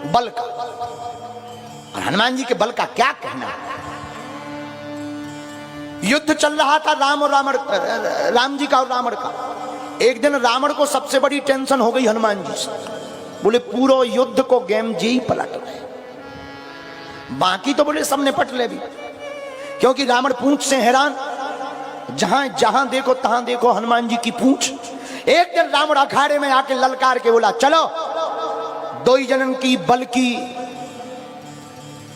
बल का। और हनुमान जी के बल का क्या कहना। युद्ध चल रहा था राम जी का और रावण का। एक दिन रावण को सबसे बड़ी टेंशन हो गई हनुमान जी से। बोले पूरा युद्ध को गेम जी ही पलट रहे, बाकी तो बोले सब निपट ले भी, क्योंकि रावण पूंछ से हैरान, जहां जहां देखो तहां देखो हनुमान जी की पूंछ। एक दिन रावण अखाड़े में आके ललकार के बोला चलो दो ही जनन की बल की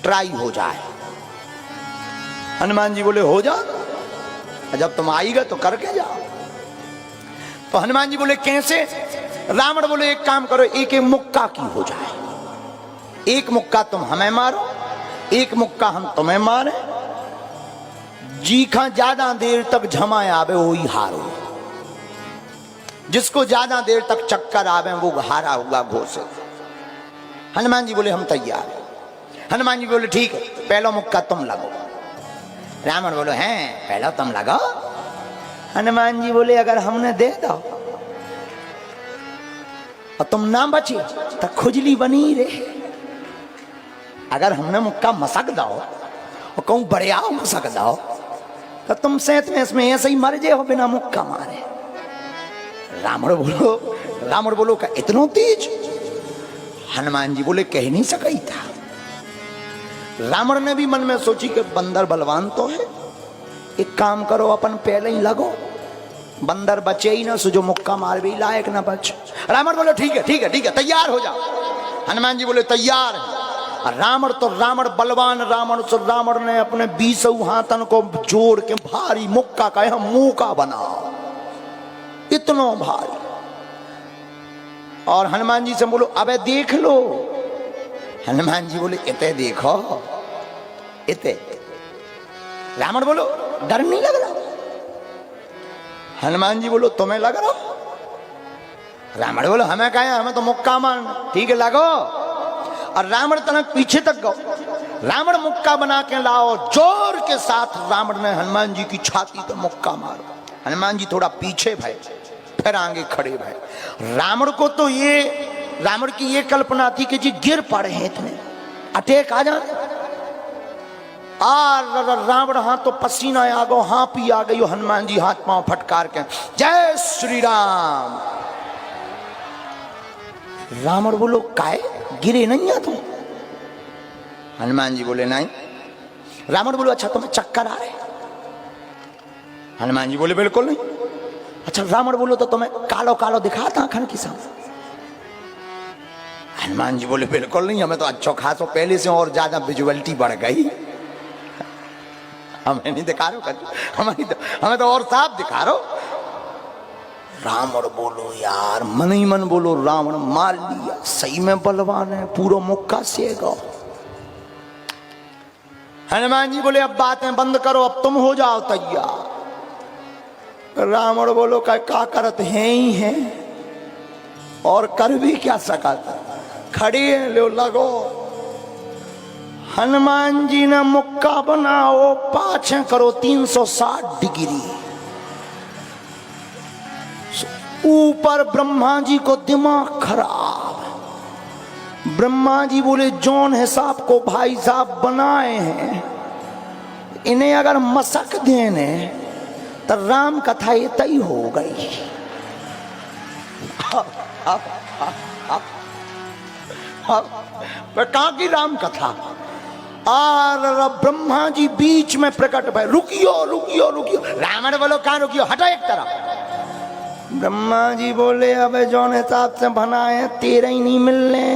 ट्राई हो जाए। हनुमान जी बोले हो जा, जब तुम आएगा तो करके जाओ। तो हनुमान जी बोले कैसे। रावण बोले एक काम करो, एक एक मुक्का की हो जाए, एक मुक्का तुम हमें मारो, एक मुक्का हम तुम्हें मारे, जीखा ज्यादा देर तक झमाए आवे वही हारो, जिसको ज्यादा देर तक चक्कर आवे वो हारा होगा घोषित। हनुमान जी बोले हम तैयार। हनुमान जी बोले ठीक है, पहला मुक्का तुम लगो। रावण बोलो हैं पहला तुम लगाओ। हनुमान जी बोले अगर हमने दे दो और तुम ना बचे तो खुजली बनी रहे, अगर हमने मुक्का मसक दो और कहूं बढ़िया मसक दो तो तुम सेत में इसमें ऐसे ही मर जाओ बिना मुक्का मारे। रावण बोलो का इतना तेज। हनुमान जी बोले कह नहीं सका ही था। रावण ने भी मन में सोची कि बंदर बलवान तो है, एक काम करो अपन पहले ही लगो, बंदर बचे ही ना, सुजो मुक्का मार भी लायक ना बच। रावण बोले ठीक है ठीक है ठीक है तैयार हो जाओ। हनुमान जी बोले तैयार है। रावण बलवान रावण ने अपने 20 हाथन को जोड़ के भारी मुक्का का मुंह का बनाओ, इतना भारी। और हनुमान जी से बोलो अबे देख लो। हनुमान जी बोले इते देखो इते। रावण बोलो डर नहीं लग रहा। हनुमान जी बोलो तुम्हें लग रहा। रावण बोलो हमें कहा हमें तो मुक्का मारना। ठीक है लगो। और रावण तनक पीछे तक गो। रावण मुक्का बना के लाओ, जोर के साथ रावण ने हनुमान जी की छाती पे मुक्का मारो। हनुमान जी थोड़ा पीछे भय, फिर आगे खड़े भय। रावण की ये कल्पना थी कि जी गिर पड़े हैं इतने, अटैक आ जाए। रावण हाथ तो पसीना आ गो, हाँ पी आ गई। हनुमान जी हाथ पांव फटकार के जय श्री राम। रावण बोलो काय गिरे नहीं है तुम। हनुमान जी बोले नहीं। रावण बोलो अच्छा तुम्हें चक्कर आ रहे। हनुमान जी बोले बिल्कुल नहीं। अच्छा रावण बोलो तो तुम्हें कालो कालो दिखाता आंखन की सामने। हनुमान जी बोले बिल्कुल नहीं, हमें तो अच्छो खासो पहले से और ज्यादा विजुअलिटी बढ़ गई। हमें नहीं दिखा रहे हो, हमें तो और साफ दिखा रहे हो। रावण बोलो यार मन ही मन बोलो रावण मार लिया, सही में बलवान है, पूरा मुक्का सेगा। हनुमान जी बोले अब बातें बंद करो, अब तुम हो जाओ तैयार। रावण बोलो का करत है ही है और कर भी क्या सकता, खड़ी है लो लगो। हनुमान जी ने मुक्का बनाओ, पाछे करो 360 डिग्री। ऊपर ब्रह्मा जी को दिमाग खराब। ब्रह्मा जी बोले जौन हिसाब को भाई साहब बनाए हैं, इन्हें अगर मसक देने तो राम कथा ये तय हो गई। कहां की राम कथा। और ब्रह्मा जी बीच में प्रकट भय, रुकियो रुकियो रुकियो। रावण बोलो कहां रुकियो, हटो एक तरफ। ब्रह्मा जी बोले अबे जौन हिसाब से बनाए तेरा ही नहीं मिलने,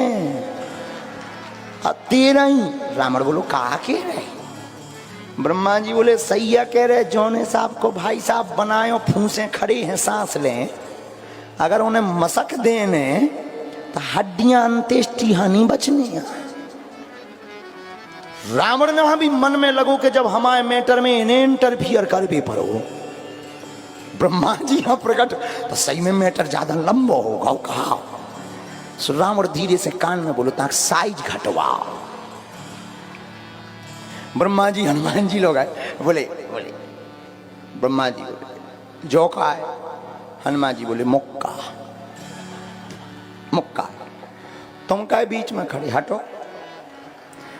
तेरा ही। रावण बोलो कहा कह रहे। ब्रह्मा जी बोले सैया कह रहे, जौन हिसाब को भाई साहब बनाए फूसे खड़े हैं सांस लें, अगर उन्हें मसक देने तो हड्डियां अंत्येष्टि हानि बचने। रावण ने वहां भी मन में लगो कि जब हमारे मैटर में इन्हें इंटरफियर कर भी पड़ो। ब्रह्मा जी यहां प्रकट तो सही में मैटर ज्यादा लंबा होगा। कहा रावण धीरे से कान में बोलो ताकि साइज घटवाओ। ब्रह्मा जी हनुमान जी लोग आए, बोले बोले ब्रह्मा जी बोले जो का है। हनुमान जी बोले मुक्का मुक्का। तुम काय बीच में खड़े, हटो।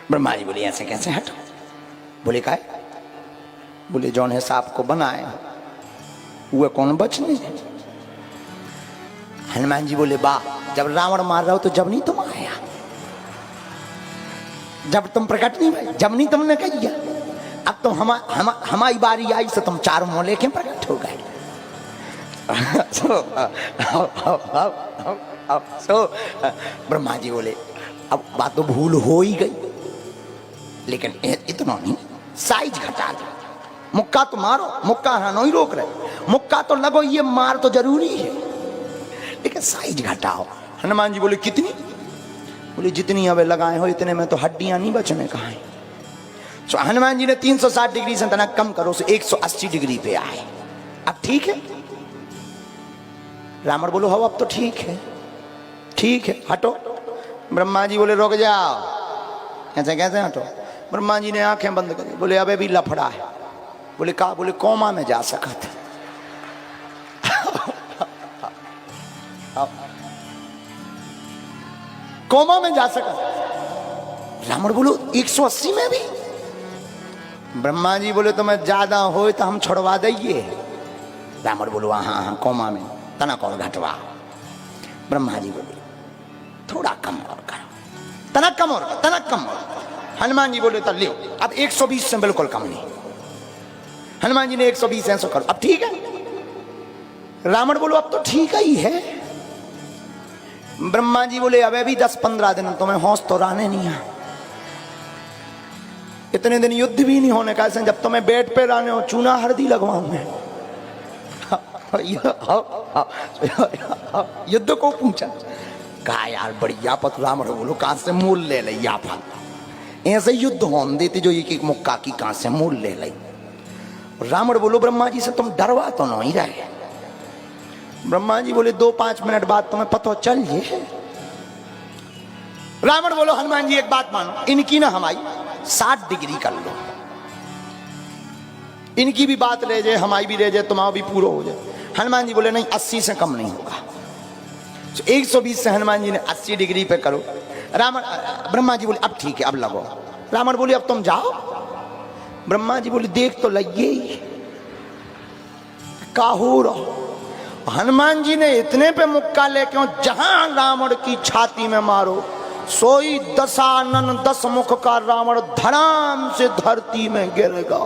ब्रह्मा जी बोले ऐसे कैसे हटो? बोले काय? बोले जौन है सांप को बनाए वो कौन बचने। हनुमान जी बोले वाह, जब रावण मार रहा हो तो जब नहीं तुम आया, जब तुम प्रकट नहीं भाई, जब नहीं तुमने कही। अब तो हमारी बारी आई से तुम चारों मुंह लेके प्रकट हो गए। ब्रह्मा जी बोले अब बात तो भूल हो ही गई, लेकिन इतना नहीं, साइज घटा दो। मुक्का तो मारो, मुक्का हाँ नहीं रोक रहे, मुक्का तो लगो, ये मार तो जरूरी है, लेकिन साइज घटाओ। हनुमान जी बोले कितनी? बोले जितनी अब लगाए हो इतने में तो हड्डियां नहीं बचने कहाँ है। तो हनुमान जी ने 360 डिग्री से तना कम करो, 180 डिग्री पे आए। अब ठीक है? रावण बोलो हो अब तो ठीक है, ठीक है हटो। ब्रह्मा जी बोले रुक जाओ, ऐसे कैसे हटो? ब्रह्मा जी ने आंखें बंद करी, बोले अबे भी लफड़ा है। बोले कहा? बोले कोमा में जा सका था। कोमा में जा सका। रावण बोलो 180 में भी? ब्रह्मा जी बोले तो मैं ज्यादा हो तो हम छोड़वा दइए। रावण बोलो हाँ हाँ कोमा में, तना कौन घटवा। ब्रह्मा जी बोले थोड़ा कम और करो, तना कम और करो, तना कम और। हनुमान जी बोले तो लियो, अब 120 से बिल्कुल कम नहीं। हनुमान जी ने 120 ऐसा करो, अब ठीक है। रावण बोलो अब तो ठीक ही है। ब्रह्मा जी बोले अबे भी 10-15 दिन तुम्हें होश तो रहने नहीं है, इतने दिन युद्ध भी नहीं होने का, जब तुम्हें बेड पे रहने हो चूना हल्दी लगवाऊं मैं। युद्ध को पूछा, कहा यार बढ़िया पत। रावण बोलो कहां से मूल ले लिया फल, ऐसे युद्ध होने देती जो एक मुक्का की कहां से मूल ले ली। रावण बोलो ब्रह्मा जी से तुम डरवा तो नहीं रहे? ब्रह्मा जी बोले 2-5 मिनट बाद तुम्हें पता चल जे। रावण बोलो हनुमान जी एक बात मानो, इनकी ना हमारी 60 डिग्री कर लो, इनकी भी बात ले जाए हमारी भी ले जाए, तुम्हारा भी पूरा हो जाए। हनुमान जी बोले नहीं 80 से कम नहीं होगा। तो 120 से हनुमान जी ने 80 डिग्री पे करो। ब्रह्मा जी बोले अब ठीक है अब लगो। रावण बोले अब तुम जाओ। ब्रह्मा जी बोले देख तो लगिए का हो रहा। हनुमान जी ने इतने पे मुक्का लेके जहां रावण की छाती में मारो, सोई दशानन 10 मुख का रावण धड़ाम से धरती में गिरेगा।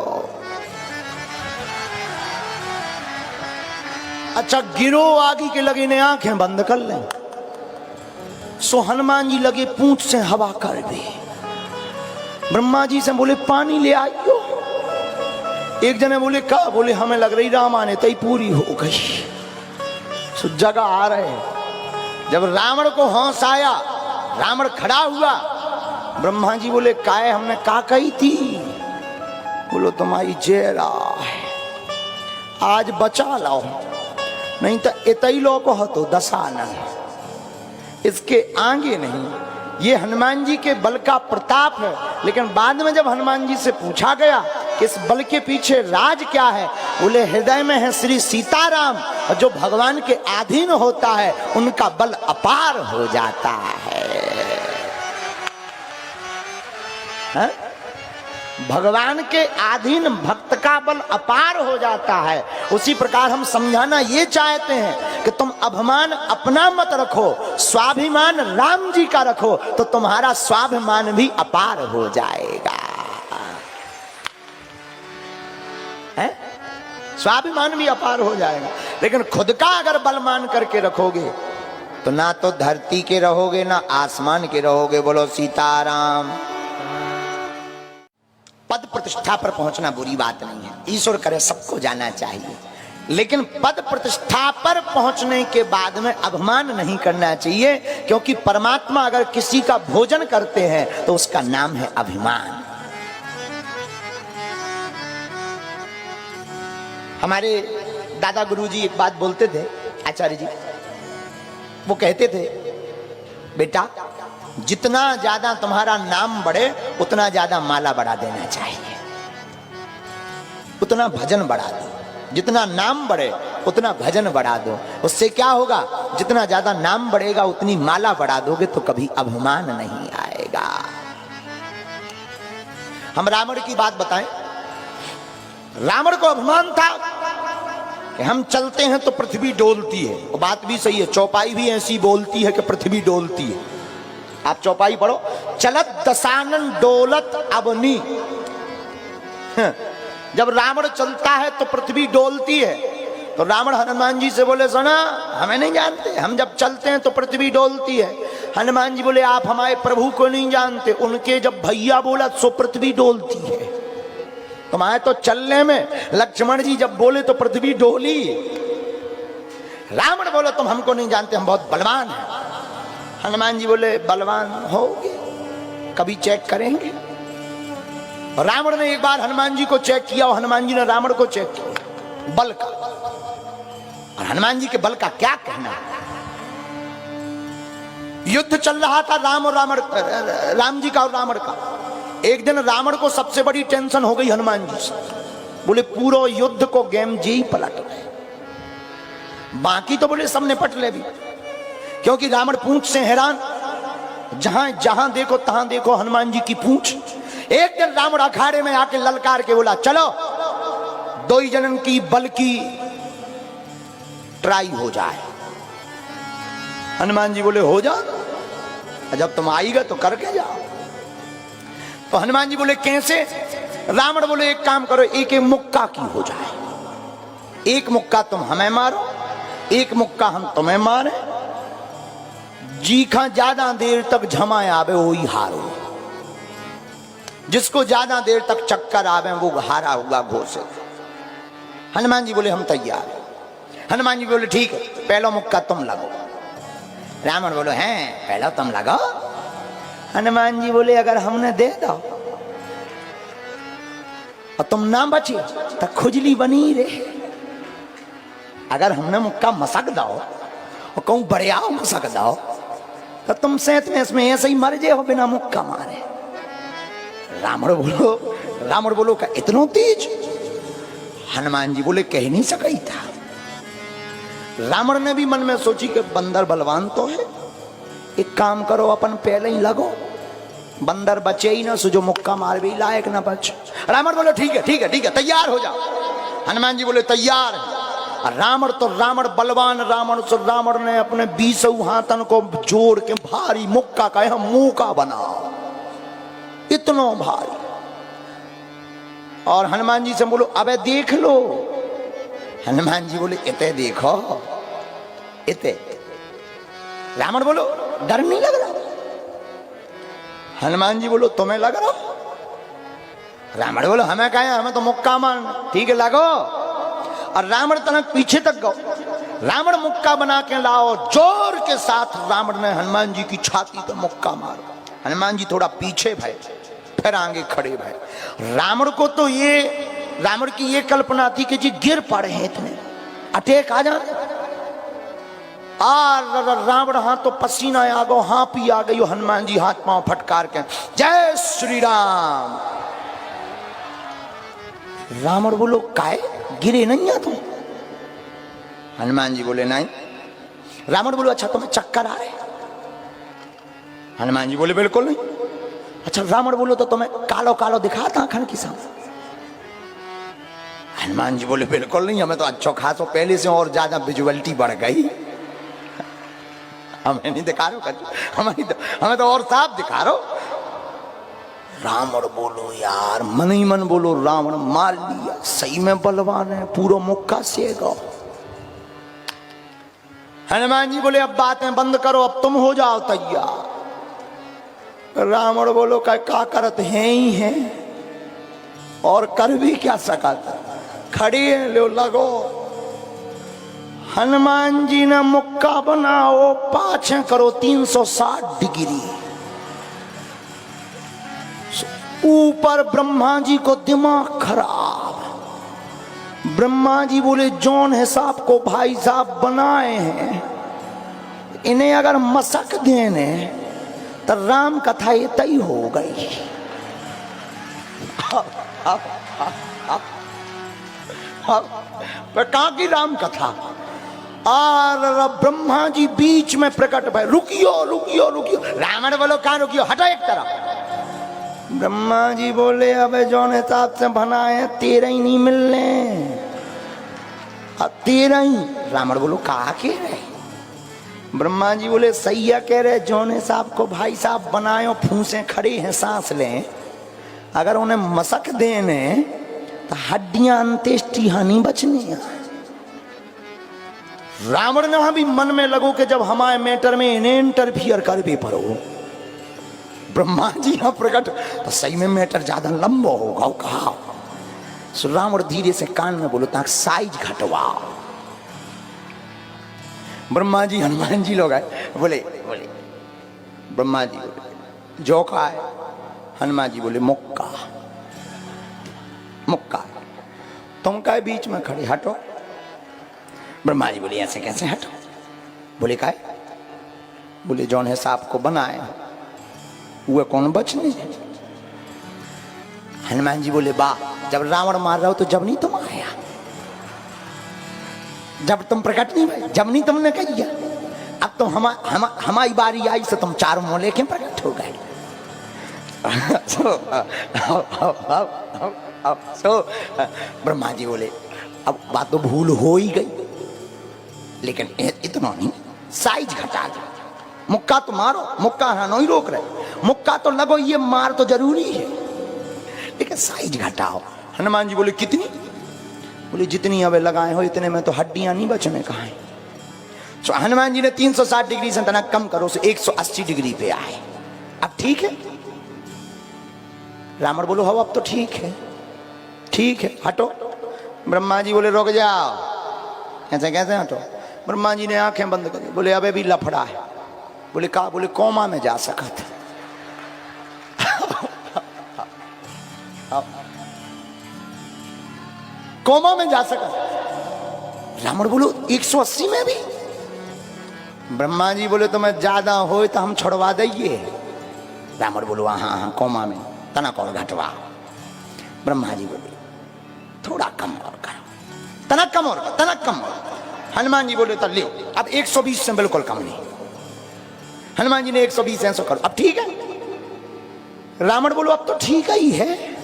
अच्छा गिरो आगे के लगे ने आंखें बंद कर लें। सो हनुमान जी लगे पूंछ से हवा कर दे। ब्रह्मा जी से बोले पानी ले आइयो। एक जने बोले का? बोले हमें लग रही रामायण तई पूरी हो गई। सो जगह आ रहे, जब रावण को होश आया, रावण खड़ा हुआ। ब्रह्मा जी बोले काहे हमने का कही थी? बोलो तुम्हारी जेरा है, आज बचा लाओ, नहीं तो इतई लो को हो तो दशानन, इसके आगे नहीं। ये हनुमान जी के बल का प्रताप है। लेकिन बाद में जब हनुमान जी से पूछा गया कि इस बल के पीछे राज क्या है, बोले हृदय में है श्री सीताराम, और जो भगवान के अधीन होता है उनका बल अपार हो जाता है। हा? भगवान के अधीन भक्त का बल अपार हो जाता है। उसी प्रकार हम समझाना ये चाहते हैं कि तुम अभिमान अपना मत रखो, स्वाभिमान राम जी का रखो, तो तुम्हारा स्वाभिमान भी अपार हो जाएगा। है? स्वाभिमान भी अपार हो जाएगा। लेकिन खुद का अगर बल मान करके रखोगे तो ना तो धरती के रहोगे ना आसमान के रहोगे। बोलो सीताराम। पद प्रतिष्ठा पर पहुंचना बुरी बात नहीं है, ईश्वर करे सबको जाना चाहिए, लेकिन पद प्रतिष्ठा पर पहुंचने के बाद में अभिमान नहीं करना चाहिए, क्योंकि परमात्मा अगर किसी का भोजन करते हैं तो उसका नाम है अभिमान। हमारे दादा गुरुजी एक बात बोलते थे, आचार्य जी, वो कहते थे बेटा जितना ज्यादा तुम्हारा नाम बढ़े उतना ज्यादा माला बढ़ा देना चाहिए, उतना भजन बढ़ा दो। जितना नाम बढ़े उतना भजन बढ़ा दो। उससे क्या होगा, जितना ज्यादा नाम बढ़ेगा उतनी माला बढ़ा दोगे तो कभी अभिमान नहीं आएगा। हम रावण की बात बताएं। रावण को अभिमान था कि हम चलते हैं तो पृथ्वी डोलती है। वो बात भी सही है, चौपाई भी ऐसी बोलती है कि पृथ्वी डोलती है। आप चौपाई पढ़ो, चलत दशानन डोलत अवनी। जब रावण चलता है तो पृथ्वी डोलती है। तो रावण हनुमान जी से बोले, सुना हमें नहीं जानते, हम जब चलते हैं तो पृथ्वी डोलती है। हनुमान जी बोले, आप हमारे प्रभु को नहीं जानते, उनके जब भैया बोला सो पृथ्वी डोलती है। तुम्हारे तो चलने में, लक्ष्मण जी जब बोले तो पृथ्वी डोली। रावण बोले, तुम हमको नहीं जानते, हम बहुत बलवान हैं। हनुमान जी बोले, बलवान होगे, कभी चेक करेंगे। रावण ने एक बार हनुमान जी को चेक किया और हनुमान जी ने रावण को चेक किया बल का। और हनुमान जी के बल का क्या कहना। युद्ध चल रहा था राम जी का और रावण का। एक दिन रावण को सबसे बड़ी टेंशन हो गई हनुमान जी से। बोले, पूरा युद्ध को गेम जी ही पलट रहे, बाकी तो बोले सब निपट ले भी। क्योंकि रावण पूंछ से हैरान, जहां देखो तहां देखो हनुमान जी की पूंछ। एक दिन रावण अखाड़े में आके ललकार के बोला, चलो दो ही जनन की बल की ट्राई हो जाए। हनुमान जी बोले, हो जा, जब तुम आएगा तो करके जाओ। तो हनुमान जी बोले, कैसे। रावण बोले, एक काम करो, एक एक मुक्का की हो जाए। एक मुक्का तुम हमें मारो, एक मुक्का हम तुम्हें मारे। जीखा ज्यादा देर तक झमाए आवे वही हारो। जिसको ज्यादा देर तक चक्कर आवे वो हारा हुआ घोषित। हनुमान जी बोले, हम तैयार। हनुमान जी बोले, ठीक है, पहला मुक्का तुम लगो। रावण बोलो, हैं पहला तुम लगाओ। हनुमान जी बोले, अगर हमने दे दो और तुम ना बचे तो खुजली बनी रहे। अगर हमने मुक्का मसक दो और कहूं बढ़िया मसक दो तो तुम सेत में इसमें ऐसे ही मर जाओ बिना मुक्का मारे। रावण बोलो का इतना तेज। हनुमान जी बोले, कह नहीं सका ही था। रावण ने भी मन में सोची कि बंदर बलवान तो है, एक काम करो, अपन पहले ही लगो, बंदर बचे ही ना, सो जो मुक्का मार भी लायक ना बच। रावण बोले, ठीक है ठीक है ठीक है, तैयार हो जाओ। हनुमान जी बोले, तैयार है। रावण तो रावण बलवान रावण ने अपने 20 हाथन को जोड़ के भारी मुक्का का मुंह का बनाओ, इतना भारी। और हनुमान जी से बोलो, अबे देख लो। हनुमान जी बोले, इते देखो इते। रावण बोलो, डर नहीं लग रहा। हनुमान जी बोलो, तुम्हें लग रहा। रावण बोलो, हमें कहा, हमें तो मुक्का मारना। ठीक है, लगो। और रावण तनक पीछे तक गो। रावण मुक्का बना के लाओ, जोर के साथ रावण ने हनुमान जी की छाती पर मुक्का मारा। हनुमान जी थोड़ा पीछे भय, फिर आगे खड़े भय। रावण को तो रावण की ये कल्पना थी कि जी गिर पड़े हैं, इतने अटैक आ जाए। रावण हाथ तो पसीना आ गो, हाँ पी आ गई। हनुमान जी हाथ पांव फटकार के, जय श्री राम। रावण बोलो, काहे गिरे नहीं तुम। हनुमान जी बोले, नहीं। रावण बोलो, अच्छा तुम्हें चक्कर आ रहे। हनुमान जी बोले, बिल्कुल नहीं। अच्छा रावण बोलो, तो तुम्हें कालो कालो दिखाता आंखन की सामने। हनुमान जी बोले, बिल्कुल नहीं, हमें तो अच्छो खासो पहले से और ज्यादा विजुअलिटी बढ़ गई। हमें नहीं दिखा रहे हो, हमें तो और साफ दिखा रहे हो। रावण बोलो, यार मन ही मन बोलो, रावण मार लिया, सही में बलवान है, पूरा मुक्का सेगा। हनुमान जी बोले, अब बातें बंद करो, अब तुम हो जाओ तैयार। रावण बोलो, क्या करत है ही है, और कर भी क्या सकता, खड़ी है, लो लगो। हनुमान जी ने मुक्का बनाओ, पाछे करो 360 डिग्री। ऊपर ब्रह्मा जी को दिमाग खराब। ब्रह्मा जी बोले, जौन हिसाब को भाई साहब बनाए हैं, इन्हें अगर मसक देने तो राम कथा ये तय हो गई। कहाँ की राम कथा। और ब्रह्मा जी बीच में प्रकट भय, रुकियो रुकियो रुकियो। रावण बोलो कहाँ रुकियो, हटो एक तरफ। ब्रह्मा जी बोले अबे जौन हिसाब से बनाए तेरा ही नहीं मिलने, तेरा ही। रावण बोलो कहा के रहे। ब्रह्मा जी बोले सही है कह रहे, जौन हिसाब को भाई साहब बनाए फूसे खड़े हैं सांस लें, अगर उन्हें मसक देने तो हड्डियां अंत्येष्टि हानि बचनी। रावण ने भी मन में लगो कि जब हमारे मैटर में इन्हें इंटरफियर कर भी पड़ो, ब्रह्मा जी यहां प्रकट तो सही में मैटर ज्यादा लंबा होगा। कहा सो रावण धीरे से कान में बोलो ताकि साइज घटवाओ। ब्रह्मा जी हनुमान जी लोग आए, बोले बोले ब्रह्मा जी बोले जो का है। हनुमान जी बोले मुक्का मुक्का। तुम का बीच में खड़े, हटो। ब्रह्मा जी बोले ऐसे कैसे हटो। बोले का है। बोले जौन है सांप को बनाए वो कौन बचने। हनुमान जी बोले वाह, जब रावण मार रहा हो तो जब नहीं तुम आया, जब तुम प्रकट नहीं भाई, जब नहीं तुमने कही। अब तो हमारी बारी आई से तुम चारों मुंह लेके प्रकट हो गए। ब्रह्मा जी बोले अब बात तो भूल हो ही गई, लेकिन इतना नहीं, साइज घटा दो। मुक्का तो मारो, मुक्का नहीं रोक रहे, मुक्का तो लगो, ये मार तो जरूरी है, लेकिन साइज घटाओ। हनुमान जी बोले कितनी। बोले जितनी अबे लगाए हो इतने में तो हड्डियां नहीं बचने कहा है। तो हनुमान जी ने 360 डिग्री से तना कम करो से 180 डिग्री पे आए। अब ठीक है। रावण बोलो हो अब तो ठीक है, ठीक है हटो। ब्रह्मा जी बोले रुक जाओ, ऐसे कैसे हटो। ब्रह्मा जी ने आंखें बंद करी, बोले अबे भी लफड़ा है। बोले कहा। बोले कोमा में जा सका था। कोमा में जा सका। रावण बोलो 180 में भी। ब्रह्मा जी बोले तो मैं ज्यादा हो तो हम छोड़वा देंगे। रावण बोलो हाँ हाँ कोमा में तना कौन घटवा। ब्रह्मा जी बोले थोड़ा कम और करो, तना कम और करो, तना कम और। हनुमान जी बोले तो ले अब 120 से बिल्कुल कम नहीं। हनुमान जी ने 120 ऐसा करो, अब ठीक है। रावण बोलो अब तो ठीक ही है।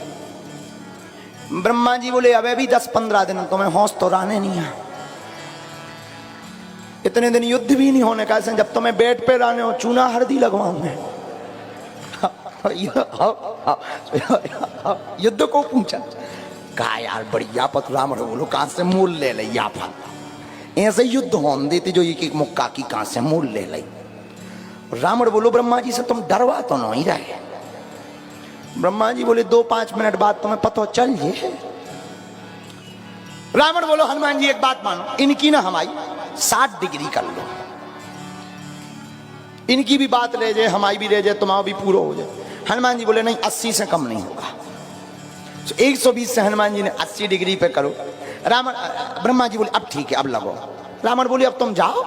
ब्रह्मा जी बोले अबे भी 10-15 दिन तुम्हें हौस तो रहने नहीं है, इतने दिन युद्ध भी नहीं होने का, जब तुम्हें बेड पे रहने हो चूना हल्दी लगवाऊं मैं। युद्ध को पूछा, कहा यार बढ़िया पत। रावण बोलो कहां से मूल ले ले याफा, ऐसे युद्ध होने देती जो एक एक मुक्का की कहां से मूल ले ली। रावण बोलो ब्रह्मा जी से तुम डरवा तो नहीं रहे। ब्रह्मा जी बोले 2-5 मिनट बाद तुम्हें पता चल जाए। रावण बोलो हनुमान जी एक बात मानो, इनकी ना हमारी 60 डिग्री कर लो, इनकी भी बात ले जाए हमारी भी ले जाए, तुम्हारा भी पूरा हो जाए। हनुमान जी बोले नहीं 80 से कम नहीं होगा। तो 120 से हनुमान जी ने 80 डिग्री पे करो। ब्रह्मा जी बोले अब ठीक है अब लगो। रावण बोले अब तुम जाओ।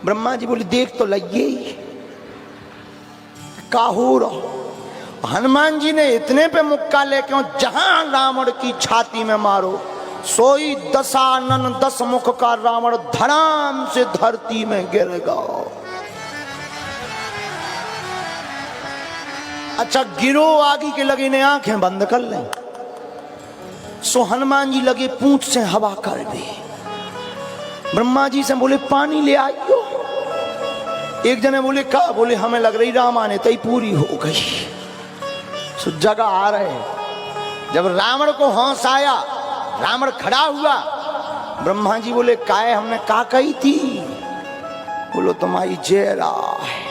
ब्रह्मा जी बोले देख तो लगिए का हो रहा। हनुमान जी ने इतने पे मुक्का लेके जहां रावण की छाती में मारो, सोई दशानन 10 मुख का रावण धड़ाम से धरती में गिर गया। अच्छा गिरो आगे के लगे ने आंखें बंद कर लें। सो हनुमान जी लगे पूंछ से हवा कर दे। ब्रह्मा जी से बोले पानी ले आइयो। एक जने बोले कहा। बोले हमें लग रही रामायण तई पूरी हो गई। सो जगह आ रहे। जब रावण को होश आया, रावण खड़ा हुआ। ब्रह्मा जी बोले काहे हमने का कही थी। बोलो तुम्हारी जेरा है,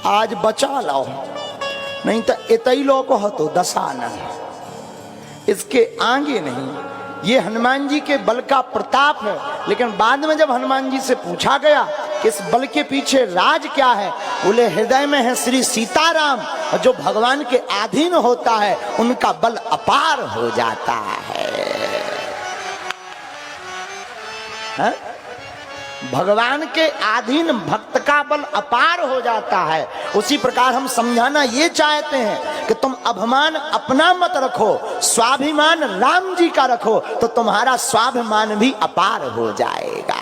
आज बचा लाओ, नहीं तो इतई लो को तो दशानन, इसके आगे नहीं। ये हनुमान जी के बल का प्रताप है। लेकिन बाद में जब हनुमान जी से पूछा गया कि इस बल के पीछे राज क्या है, बोले हृदय में है श्री सीताराम, और जो भगवान के अधीन होता है उनका बल अपार हो जाता है। भगवान के अधीन भक्त का बल अपार हो जाता है। उसी प्रकार हम समझाना ये चाहते हैं कि तुम अभिमान अपना मत रखो, स्वाभिमान राम जी का रखो, तो तुम्हारा स्वाभिमान भी अपार हो जाएगा।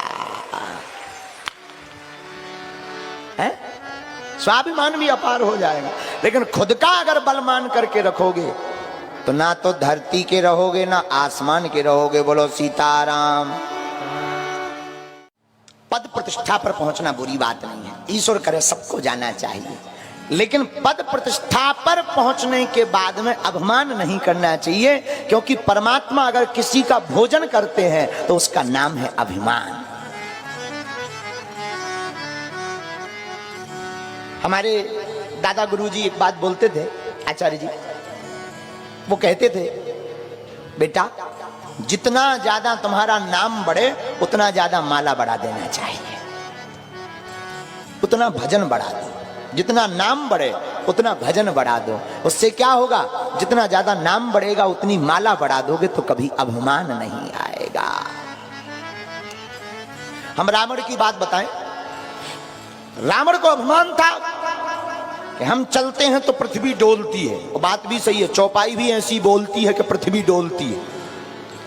है? स्वाभिमान भी अपार हो जाएगा। लेकिन खुद का अगर बल मान करके रखोगे तो ना तो धरती के रहोगे ना आसमान के रहोगे। बोलो सीताराम। पद प्रतिष्ठा पर पहुंचना बुरी बात नहीं है, ईश्वर करे सबको जाना चाहिए, लेकिन पद प्रतिष्ठा पर पहुंचने के बाद में अभिमान नहीं करना चाहिए, क्योंकि परमात्मा अगर किसी का भोजन करते हैं तो उसका नाम है अभिमान। हमारे दादा गुरुजी एक बात बोलते थे, आचार्य जी, वो कहते थे बेटा जितना ज्यादा तुम्हारा नाम बढ़े उतना ज्यादा माला बढ़ा देना चाहिए, उतना भजन बढ़ा दो। जितना नाम बढ़े उतना भजन बढ़ा दो। उससे क्या होगा, जितना ज्यादा नाम बढ़ेगा उतनी माला बढ़ा दोगे तो कभी अभिमान नहीं आएगा। हम रावण की बात बताएं। रावण को अभिमान था कि हम चलते हैं तो पृथ्वी डोलती है, और बात भी सही है, चौपाई भी ऐसी बोलती है कि पृथ्वी डोलती है।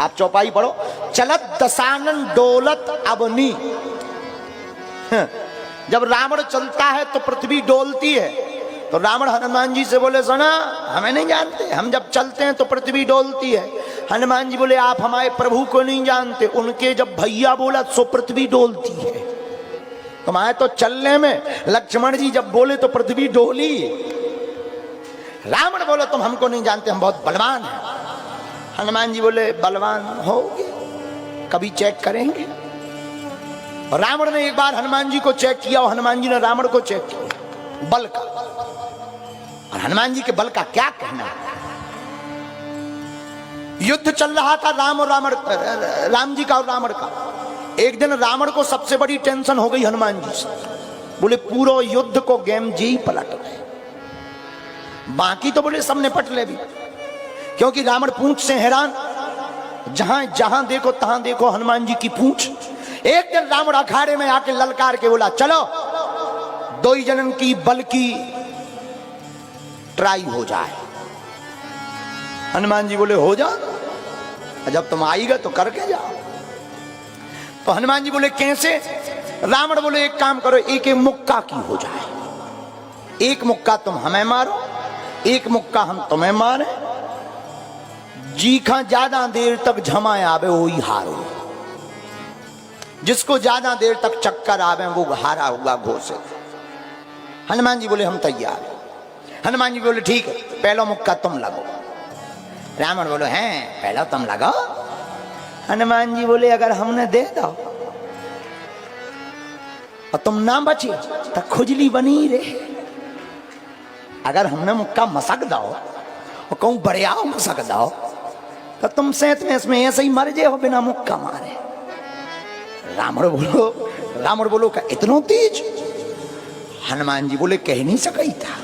आप चौपाई पढ़ो, चलत दशानन डोलत अबनी। जब रावण चलता है तो पृथ्वी डोलती है, तो रावण हनुमान जी से बोले सुना हमें नहीं जानते, हम जब चलते हैं तो पृथ्वी डोलती है। हनुमान जी बोले आप हमारे प्रभु को नहीं जानते, उनके जब भैया बोला सो पृथ्वी डोलती है, तुम्हारे तो चलने में। लक्ष्मण जी जब बोले तो पृथ्वी डोली। रावण बोले तुम हमको नहीं जानते, हम बहुत बलवान हैं। हनुमान जी बोले बलवान होगे, कभी चेक करेंगे। और रावण ने एक बार हनुमान जी को चेक किया और हनुमान जी ने रावण को चेक किया बल का। और हनुमान जी के बल का क्या कहना। युद्ध चल रहा था राम जी का और रावण का। एक दिन रावण को सबसे बड़ी टेंशन हो गई हनुमान जी से। बोले पूरा युद्ध को गेम जी पलट गए, बाकी तो बोले सब निपट ले भी, क्योंकि रावण पूंछ से हैरान, जहां जहां देखो तहां देखो हनुमान जी की पूंछ। एक दिन रावण अखाड़े में आके ललकार के बोला चलो दो ही जनन की बल की ट्राई हो जाए। हनुमान जी बोले हो जा, जब तुम आएगा तो करके जाओ। तो हनुमान जी बोले कैसे। रावण बोले एक काम करो, एक एक मुक्का की हो जाए, एक मुक्का तुम हमें मारो, एक मुक्का हम तुम्हें मारे, जीखा ज्यादा देर तक झमाए आवे वही हारो। जिसको ज्यादा देर तक चक्कर आवे वो हारा हुआ घोषित। हनुमान जी बोले हम तैयार। हनुमान जी बोले ठीक है पहला मुक्का तुम लगो। रावण बोले हैं पहला तुम लगाओ। हनुमान जी बोले अगर हमने दे दो और तुम ना बचे तो खुजली बनी रहे। अगर हमने मुक्का मसक दो और कहूं बढ़िया मसक दो तो तुम सेत में इसमें ऐसे ही मर जाए हो बिना मुक्का मारे। रावण बोलो का इतना तेज। हनुमान जी बोले कह नहीं सका ही था।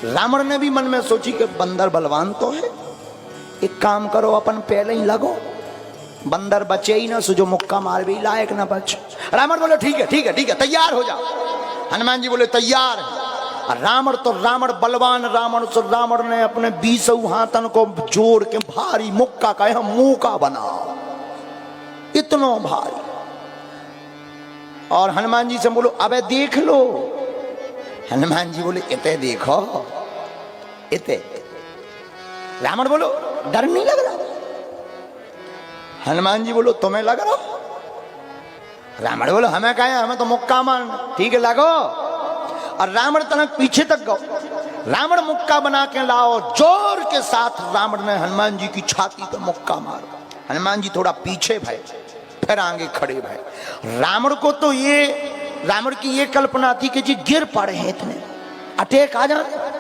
रावण ने भी मन में सोची कि बंदर बलवान तो है, एक काम करो अपन पहले ही लगो, बंदर बचे ही ना सो जो मुक्का मार भी लायक ना बच। रावण बोले ठीक है ठीक है ठीक है तैयार हो जाओ। हनुमान जी बोले तैयार है। रावण तो रावण बलवान रावण ने अपने 20 हाथन को जोड़ के भारी मुक्का का मुंह का बनाओ, इतना भारी। और हनुमान जी से बोलो अबे देख लो। हनुमान जी बोले इते देखो इते। रावण बोलो डर नहीं लग रहा। हनुमान जी बोलो तुम्हें लग रहा। रावण बोलो हमें कहा हमें तो मुक्का मारना। ठीक है लगो। और रावण तनक पीछे तक गो। रावण मुक्का बना के लाओ, जोर के साथ रावण ने हनुमान जी की छाती पे मुक्का मारा। हनुमान जी थोड़ा पीछे भय, फिर आगे खड़े भय। रावण को तो रावण की ये कल्पना थी कि जी गिर पड़े हैं इतने, अटैक आ जाए।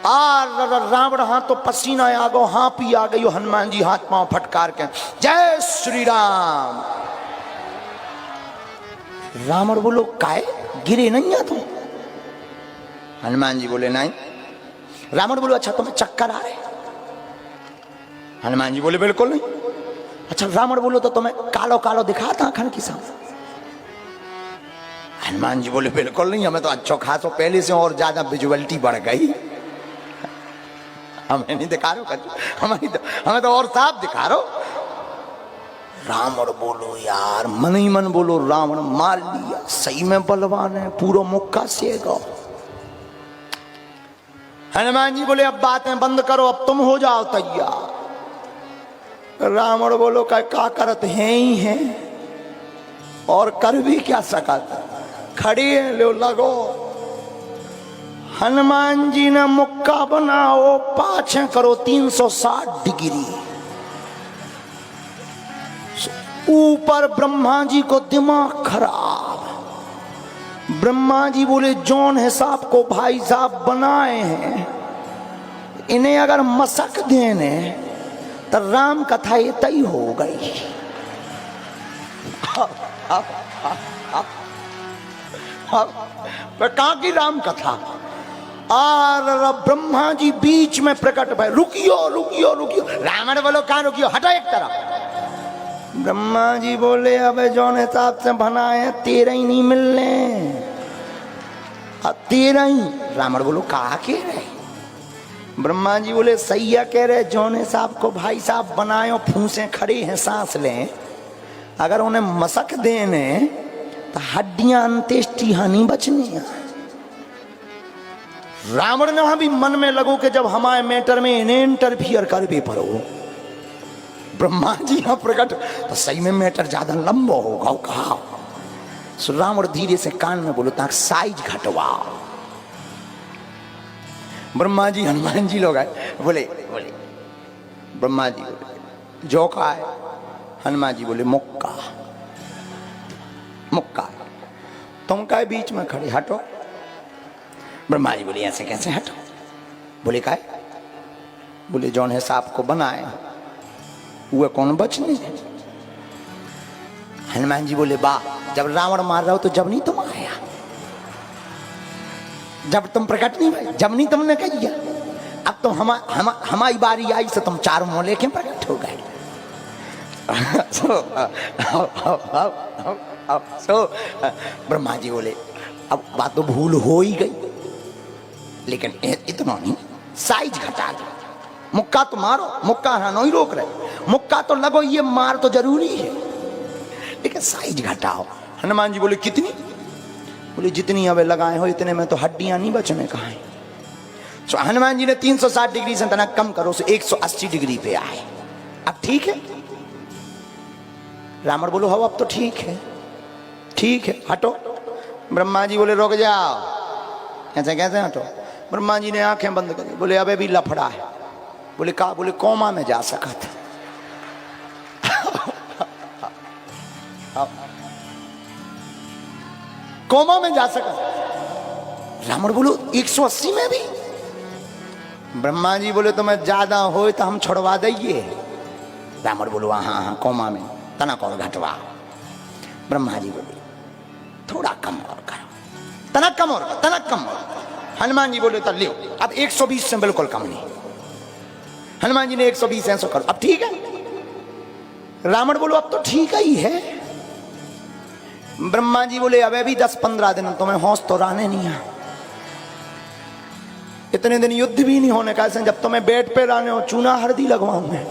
रावण हाथ तो पसीना आ गो, हाँ पी आ गई। हनुमान जी हाथ पांव फटकार के जय श्री राम। रावण बोलो काय गिरे नहीं तुम। हनुमान जी बोले नहीं। रावण बोलो अच्छा तुम्हें चक्कर आ रहे। हनुमान जी बोले बिल्कुल नहीं। अच्छा रावण बोलो तो तुम्हें कालो कालो दिखा था आखन की सामने? हनुमान जी बोले बिल्कुल नहीं, हमें तो अच्छो खासो पहले से और ज्यादा विजुअलिटी बढ़ गई, हमें नहीं दिखा रहे हो, हमें तो और साफ दिखा रहे हो। रावण बोलो यार, मन ही मन बोलो रावण मार लिया, सही में बलवान है, पूरा मुक्का सेगा। हनुमान जी बोले अब बातें बंद करो, अब तुम हो जाओ तैयार। रावण बोलो क्या करत है ही है, और कर भी क्या सकत, खड़ी है लो लगो। हनुमान जी ने मुक्का बनाओ, पाछे करो 360 डिग्री। ऊपर ब्रह्मा जी को दिमाग खराब, ब्रह्मा जी बोले जौन हिसाब को भाई साहब बनाए हैं, इन्हें अगर मसक देने तो राम कथा ये तय हो गई। कहाँ की राम कथा? और ब्रह्मा जी बीच में प्रकट भय, रुकियो रुकियो रुकियो। रावण बोलो कहाँ रुकियो, हटो एक तरफ। ब्रह्मा जी बोले अब जौन हिसाब से बनाए तेरा ही नहीं मिलने, तेरा ही। रावण बोलो कहा कह रहे? ब्रह्मा जी बोले सही है कह रहे, जौन हिसाब को भाई साहब बनाए फूसे खड़े हैं सांस लें, अगर उन्हें मसक देने तो हड्डियां अंत्येष्टि हानि बचनी। रावण ने भी मन में लगो कि जब हमारे मैटर में इन्हें इंटरफियर कर भी पड़ो, ब्रह्मा जी यहाँ प्रकट तो सही में मैटर ज्यादा लंबा होगा। कहा सो रावण धीरे से कान में बोलो ताकि साइज घटवाओ। ब्रह्मा जी हनुमान जी लोग आए, बोले बोले ब्रह्मा जी बोले जो का है, हनुमान जी बोले मुक्का मुक्का, तुम का बीच में खड़े, हटो। ब्रह्मा जी बोले ऐसे कैसे हटो? बोले का है? बोले जौन हिसाब को बनाए वो कौन बचने। हनुमान जी बोले बा, जब रावण मार रहा हो तो जब नहीं तुम आया, जब तुम प्रकट नहीं भाई, जब नहीं तुमने कही, अब तो हमारी बारी आई से तुम चारों मुंह लेके प्रकट हो गए। ब्रह्मा जी बोले अब बात तो भूल हो ही गई, लेकिन इतना नहीं, साइज घटा दो। मुक्का तो मारो, मुक्का हाँ नहीं रोक रहे, मुक्का तो लगो, ये मार तो जरूरी है, लेकिन साइज घटाओ। हनुमान जी बोले कितनी? बोले जितनी अब लगाए हो इतने में तो हड्डियां नहीं बचने कहा है। तो हनुमान जी ने 360 डिग्री से तना कम करो, से 180 डिग्री पे आए। अब ठीक है? रावण बोलो हो अब तो ठीक है, ठीक है हटो। ब्रह्मा जी बोले रुक जाओ, ऐसे कैसे हटो? ब्रह्मा जी ने आंखें बंद कर दी, बोले अबे भी लफड़ा है। बोले कहा? बोले कोमा में जा सका था। कोमा में जा सका। रावण बोलो 180 में भी? ब्रह्मा जी बोले तो मैं ज्यादा हो तो हम छुड़वा देंगे। रावण बोलो हाँ हाँ कोमा में तना कौन घटवा। ब्रह्मा जी बोले थोड़ा कम और करो, तना कम और करो, तना कम और। हनुमान जी बोले तो लियो अब 120 से बिल्कुल कम नहीं। हनुमान जी ने 120 ऐसा करो, अब ठीक है? रावण बोलो अब तो ठीक ही है। ब्रह्मा जी बोले अब भी 10-15 दिन तुम्हें होश तो रहने नहीं है, इतने दिन युद्ध भी नहीं होने का, जब तुम्हें बेड पे रहने हो चूना हल्दी लगवाऊं मैं।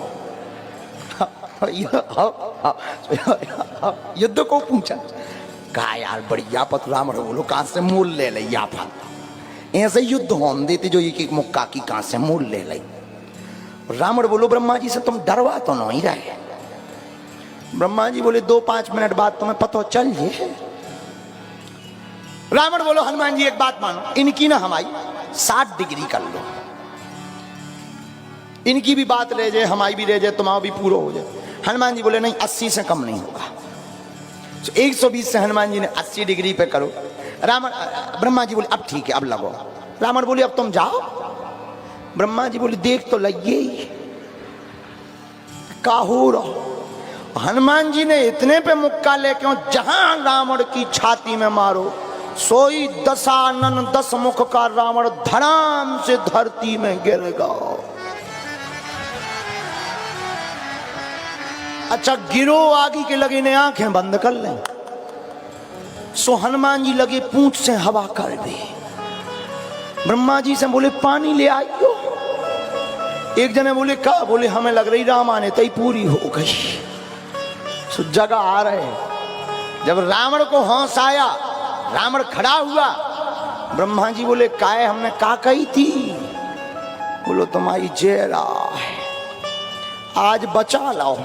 युद्ध को पूछा, कहा यार बढ़िया पत। रावण बोलो कहां से मूल ले ले, ऐसे युद्ध होने देते जो एक एक मुक्का की कहां से मूल ले ले। रावण बोलो ब्रह्मा जी से तुम डरवा तो नहीं रहे? ब्रह्मा जी बोले 2-5 मिनट बाद तुम्हें पता चल जाए। रावण बोलो हनुमान जी एक बात मानो, इनकी ना हमारी 60 डिग्री कर लो, इनकी भी बात रह जाए हमारी भी रह जाए, तुम्हारा भी पूरा हो जाए। हनुमान जी बोले नहीं 80 से कम नहीं होगा। तो 120 से हनुमान जी ने 80 डिग्री पे करो। ब्रह्मा जी बोले अब ठीक है अब लगो। रावण बोले अब तुम जाओ। ब्रह्मा जी बोले देख तो लगिए का हो रहा। हनुमान जी ने इतने पे मुक्का लेके जहां रावण की छाती में मारो, सोई दशानन 10 मुख का रावण धड़ाम से धरती में गिर गया। अच्छा गिरो आगे के लगे ने आंखें बंद कर लें। सो हनुमान जी लगे पूंछ से हवा कर दे। ब्रह्मा जी से बोले पानी ले आइयो। एक जने बोले का, बोले हमें लग रही रामायण तई पूरी हो गई। सो जगह आ रहे। जब रावण को होश आया, रावण खड़ा हुआ। ब्रह्मा जी बोले काहे हमने का कही थी? बोलो तुम्हारी जेरा है, आज बचा लाओ,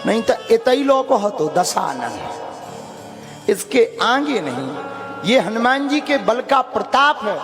नहीं तो इतई लो को हो तो दशानन, इसके आगे नहीं। ये हनुमान जी के बल का प्रताप है।